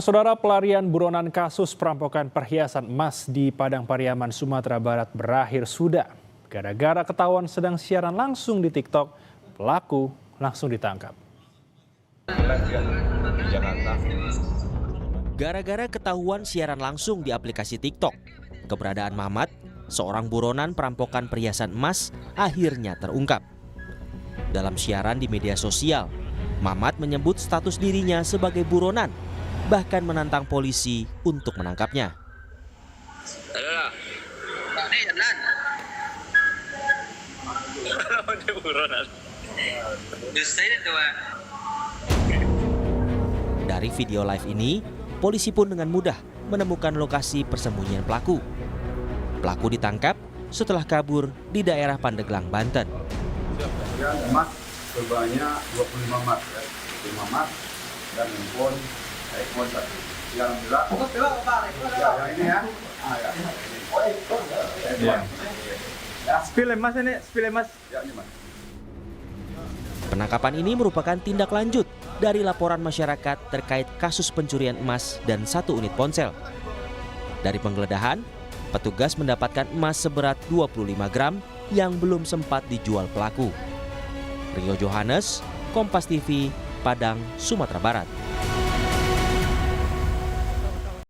Saudara, pelarian buronan kasus perampokan perhiasan emas di Padang Pariaman, Sumatera Barat berakhir sudah. Gara-gara ketahuan sedang siaran langsung di TikTok, pelaku langsung ditangkap. Gara-gara ketahuan siaran langsung di aplikasi TikTok, keberadaan Mamat, seorang buronan perampokan perhiasan emas, akhirnya terungkap. Dalam siaran di media sosial, Mamat menyebut status dirinya sebagai buronan, bahkan menantang polisi untuk menangkapnya. Dari video live ini, polisi pun dengan mudah menemukan lokasi persembunyian pelaku. Pelaku ditangkap setelah kabur di daerah Pandeglang, Banten. Emas sebanyak 25 mat, 5 mat dan handphone iPhone 1. Yang jelas, yang ini ya. Spill emas ini, spill emas. Ya, ini mas. Penangkapan ini merupakan tindak lanjut dari laporan masyarakat terkait kasus pencurian emas dan 1 unit ponsel. Dari penggeledahan, petugas mendapatkan emas seberat 25 gram yang belum sempat dijual pelaku. Rio Johannes, Kompas TV, Padang, Sumatera Barat.